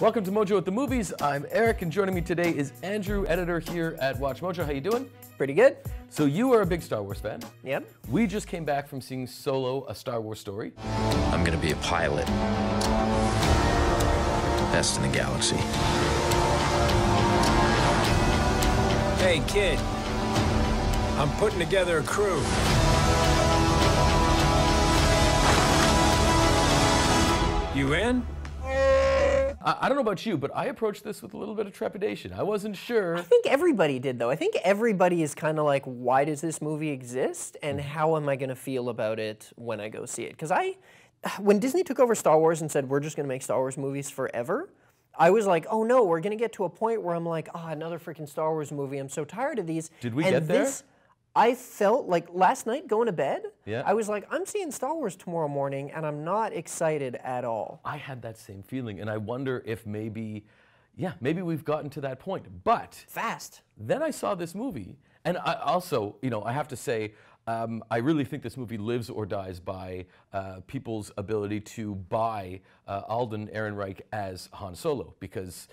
Welcome to Mojo the Movies. I'm Eric, and joining me today is Andrew, editor here at WatchMojo. How you doing? Pretty good. So you are a big Star Wars fan. Yep. We just came back from seeing Solo, a Star Wars story. I'm gonna be a pilot. Best in the galaxy. Hey, kid. I'm putting together a crew. You in? I don't know about you, but I approached this with a little bit of trepidation. I wasn't sure. I think everybody did, though. I think everybody is kind of like, why does this movie exist, and how am I going to feel about it when I go see it? Because when Disney took over Star Wars and said, we're just going to make Star Wars movies forever, I was like, oh no, we're going to get to a point where I'm like, oh, another freaking Star Wars movie. I'm so tired of these. Did we get there? I felt like last night going to bed, yeah. I was like, I'm seeing Star Wars tomorrow morning, and I'm not excited at all. I had that same feeling, and I wonder if maybe we've gotten to that point. But fast. Then I saw this movie, and I also, I have to say, I really think this movie lives or dies by people's ability to buy Alden Ehrenreich as Han Solo, because,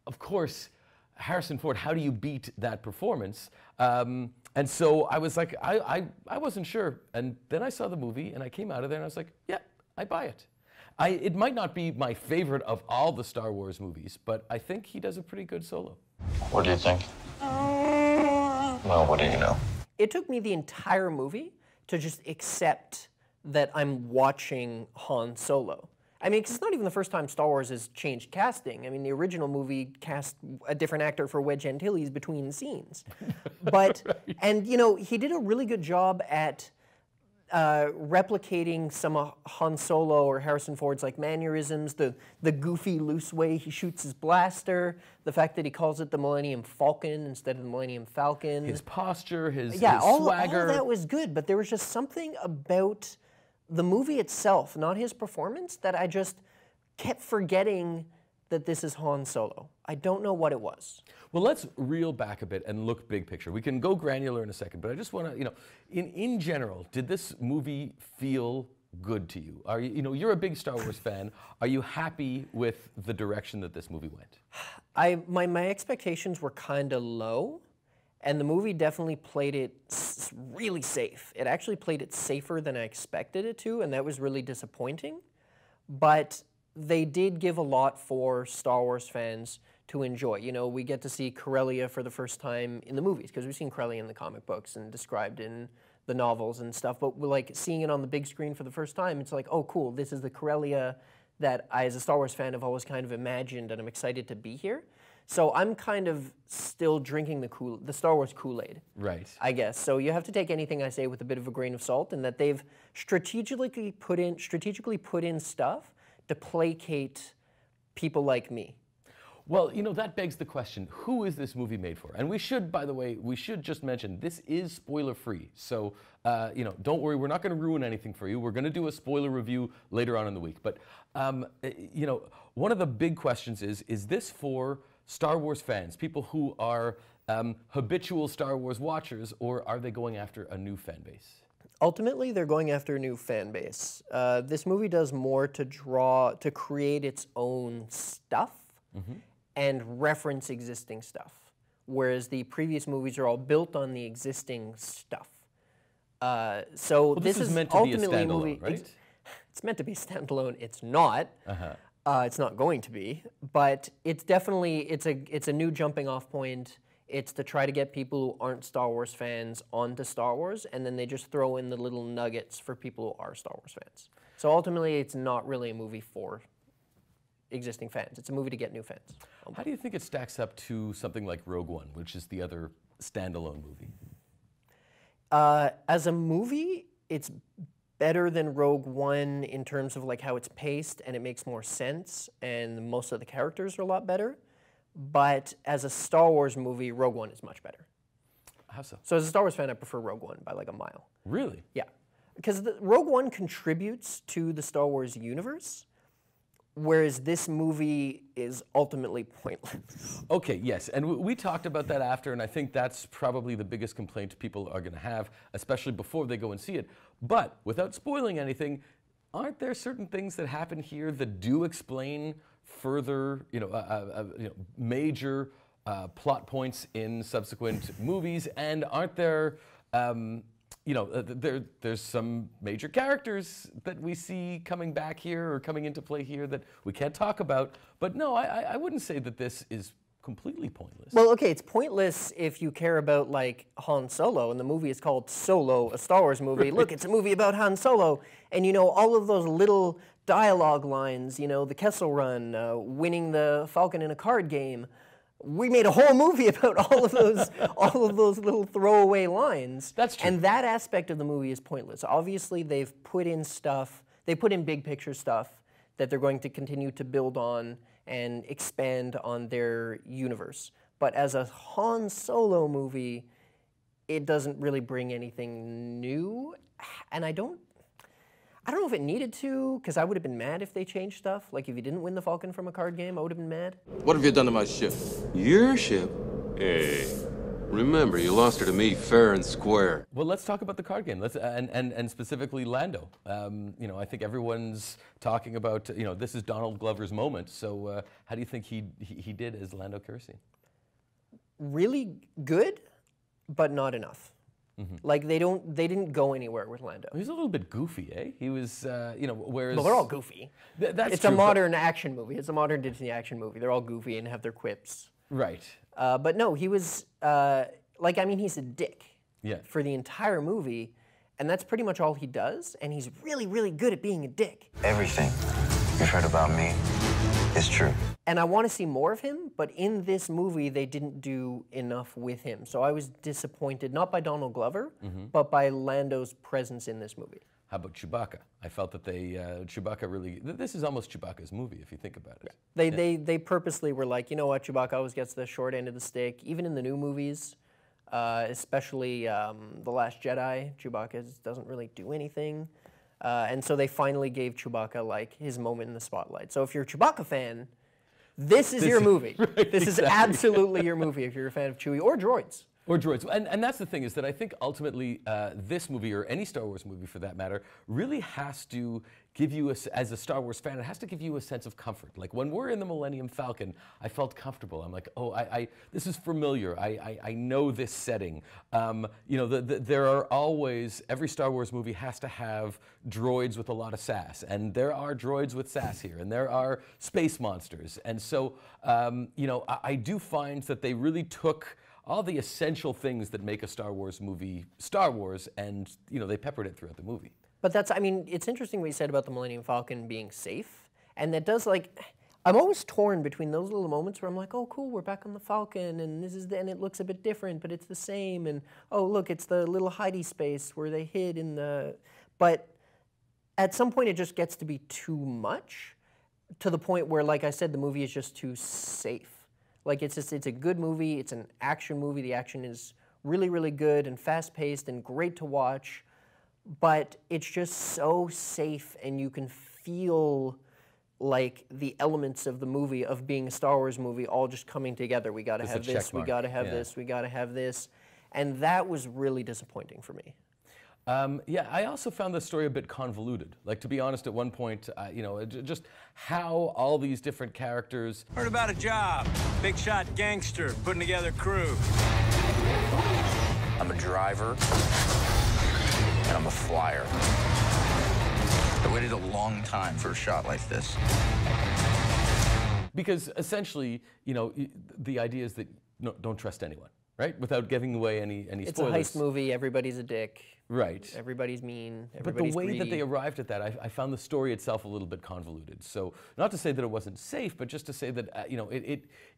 of course, Harrison Ford, how do you beat that performance? And so I was like, I wasn't sure. And then I saw the movie, and I came out of there, and I was like, yeah, I buy it. It might not be my favorite of all the Star Wars movies, but I think he does a pretty good Solo. What do you think? Well, what do you know? It took me the entire movie to just accept that I'm watching Han Solo. I mean, 'cause it's not even the first time Star Wars has changed casting. I mean, the original movie cast a different actor for Wedge Antilles between scenes. But, right. And he did a really good job at replicating some of Han Solo or Harrison Ford's like mannerisms, the goofy, loose way he shoots his blaster, the fact that he calls it the Millennium Falcon instead of the Millennium Falcon. His posture, his swagger. All that was good, but there was just something about the movie itself, not his performance, that I just kept forgetting that this is Han Solo. I don't know what it was. Well, let's reel back a bit and look big picture. We can go granular in a second, but I just want to, in general, did this movie feel good to you? Are you, you're a big Star Wars fan. Are you happy with the direction that this movie went? My expectations were kind of low. And the movie definitely played it really safe. It actually played it safer than I expected it to, and that was really disappointing. But they did give a lot for Star Wars fans to enjoy. We get to see Corellia for the first time in the movies, because we've seen Corellia in the comic books and described in the novels and stuff, but like seeing it on the big screen for the first time, it's like, oh cool, this is the Corellia that I, as a Star Wars fan, have always kind of imagined, and I'm excited to be here. So I'm kind of still drinking the Star Wars Kool-Aid, right? I guess. So you have to take anything I say with a bit of a grain of salt, and that they've strategically put in stuff to placate people like me. Well, that begs the question, who is this movie made for? And we should, by the way, just mention, this is spoiler-free. So, don't worry, we're not going to ruin anything for you. We're going to do a spoiler review later on in the week. But, one of the big questions is this for Star Wars fans, people who are habitual Star Wars watchers, or are they going after a new fan base? Ultimately, they're going after a new fan base. This movie does more to create its own stuff, and reference existing stuff, whereas the previous movies are all built on the existing stuff. So this is meant to ultimately be a standalone, a movie. Right? It's meant to be standalone. It's not. It's not going to be, but it's definitely it's a new jumping off point. It's to try to get people who aren't Star Wars fans onto Star Wars, and then they just throw in the little nuggets for people who are Star Wars fans. So ultimately, it's not really a movie for existing fans. It's a movie to get new fans. How do you think it stacks up to something like Rogue One, which is the other standalone movie? As a movie, it's better than Rogue One in terms of like how it's paced, and it makes more sense, and most of the characters are a lot better. But as a Star Wars movie, Rogue One is much better. How so? So as a Star Wars fan, I prefer Rogue One by like a mile. Really? Yeah. Because Rogue One contributes to the Star Wars universe, whereas this movie is ultimately pointless. Okay, yes, and we talked about that after, and I think that's probably the biggest complaint people are going to have, especially before they go and see it. But without spoiling anything, aren't there certain things that happen here that do explain further, major plot points in subsequent movies? And aren't there, there's some major characters that we see coming back here or coming into play here that we can't talk about? But no, I wouldn't say that this is completely pointless. Well, okay, it's pointless if you care about like Han Solo, and the movie is called Solo, a Star Wars movie. Right. Look, it's a movie about Han Solo, and all of those little dialogue lines, the Kessel Run, winning the Falcon in a card game. We made a whole movie about all of those little throwaway lines. That's true. And that aspect of the movie is pointless. Obviously, they've put in big picture stuff that they're going to continue to build on and expand on their universe. But as a Han Solo movie, it doesn't really bring anything new. And I don't know if it needed to, because I would have been mad if they changed stuff. Like if you didn't win the Falcon from a card game, I would have been mad. What have you done to my ship? Your ship? Hey. Remember, you lost her to me fair and square. Well, let's talk about the card game. And specifically Lando. I think everyone's talking about, this is Donald Glover's moment. So how do you think he did as Lando Calrissian? Really good, but not enough. Mm-hmm. Like they didn't go anywhere with Lando. He was a little bit goofy, eh? He was, whereas... Well, they're all goofy. That's it's true, a modern action movie. It's a modern Disney action movie. They're all goofy and have their quips. Right. But no, he was, he's a dick for the entire movie, and that's pretty much all he does, and he's really, really good at being a dick. Everything you've heard about me is true. And I want to see more of him, but in this movie, they didn't do enough with him. So I was disappointed, not by Donald Glover, but by Lando's presence in this movie. How about Chewbacca? I felt that Chewbacca really, this is almost Chewbacca's movie, if you think about it. Yeah. They purposely were like, you know what, Chewbacca always gets the short end of the stick. Even in the new movies, especially The Last Jedi, Chewbacca doesn't really do anything. And so they finally gave Chewbacca like his moment in the spotlight. So if you're a Chewbacca fan, this is your movie. Right, this is absolutely your movie if you're a fan of Chewie or droids. Or droids. And that's the thing, is that I think ultimately this movie, or any Star Wars movie for that matter, really has to give you, as a Star Wars fan, it has to give you a sense of comfort. Like when we're in the Millennium Falcon, I felt comfortable. I'm like, oh, this is familiar. I know this setting. There are always, every Star Wars movie has to have droids with a lot of sass. And there are droids with sass here. And there are space monsters. And so, I do find that they really took all the essential things that make a Star Wars movie Star Wars, and they peppered it throughout the movie. But it's interesting what you said about the Millennium Falcon being safe, and that does I'm always torn between those little moments where I'm like, oh cool, we're back on the Falcon, and and it looks a bit different, but it's the same, and oh look, it's the little hidey space where they hid in the, but at some point it just gets to be too much, to the point where, like I said, the movie is just too safe. Like it's a good movie, it's an action movie, the action is really, really good and fast-paced and great to watch, but it's just so safe, and you can feel like the elements of the movie, of being a Star Wars movie, all just coming together. We gotta have this, we gotta have this, we gotta have this, and that was really disappointing for me. I also found the story a bit convoluted. Like, to be honest, at one point, just how all these different characters... Heard about a job. Big shot gangster putting together a crew. I'm a driver, and I'm a flyer. I waited a long time for a shot like this. Because essentially, the idea is that don't trust anyone, right? Without giving away any spoilers. It's a heist movie, everybody's a dick. Right. Everybody's mean, everybody's But the way greedy. that they arrived at that, I found the story itself a little bit convoluted. So, not to say that it wasn't safe, but just to say that,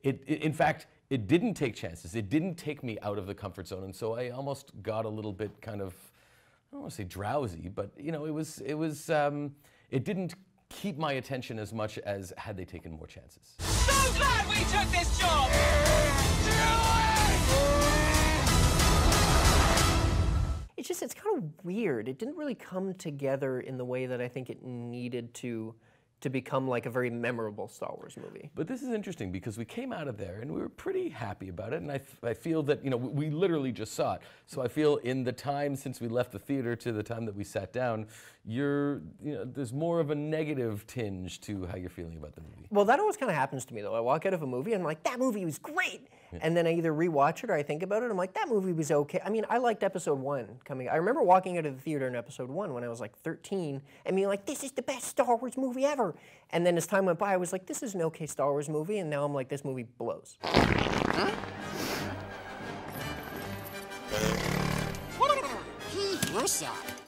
in fact, it didn't take chances. It didn't take me out of the comfort zone, and so I almost got a little bit kind of, I don't want to say drowsy, but it didn't keep my attention as much as had they taken more chances. So glad we took this job! It's kind of weird. It didn't really come together in the way that I think it needed to to become like a very memorable Star Wars movie. But this is interesting because we came out of there and we were pretty happy about it, and I feel that, you know, we literally just saw it. So I feel in the time since we left the theater to the time that we sat down, there's more of a negative tinge to how you're feeling about the movie. Well, that always kind of happens to me though. I walk out of a movie and I'm like, that movie was great. And then I either rewatch it or I think about it. I'm like, that movie was okay. I mean, I liked episode 1 coming. I remember walking out of the theater in episode 1 when I was like 13 and being like, this is the best Star Wars movie ever. And then as time went by, I was like, this is an okay Star Wars movie. And now I'm like, this movie blows.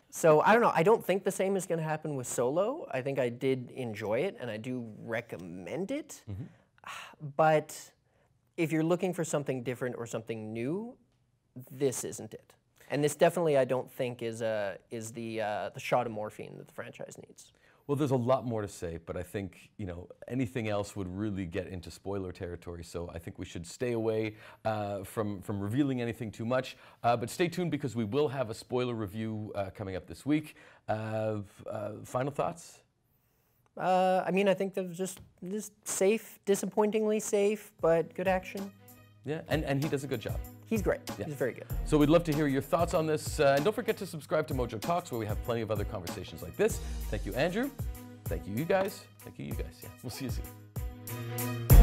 So I don't know. I don't think the same is going to happen with Solo. I think I did enjoy it and I do recommend it. But if you're looking for something different or something new, this isn't it. And this definitely, I don't think, is the shot of morphine that the franchise needs. Well, there's a lot more to say, but I think, you know, anything else would really get into spoiler territory, so I think we should stay away from revealing anything too much. But stay tuned because we will have a spoiler review coming up this week. Final thoughts? I mean, I think that was just safe, disappointingly safe, but good action. Yeah, and he does a good job. He's great. Yeah. He's very good. So we'd love to hear your thoughts on this. And don't forget to subscribe to Mojo Talks, where we have plenty of other conversations like this. Thank you, Andrew. Thank you, you guys. Thank you, you guys. Yeah, we'll see you soon.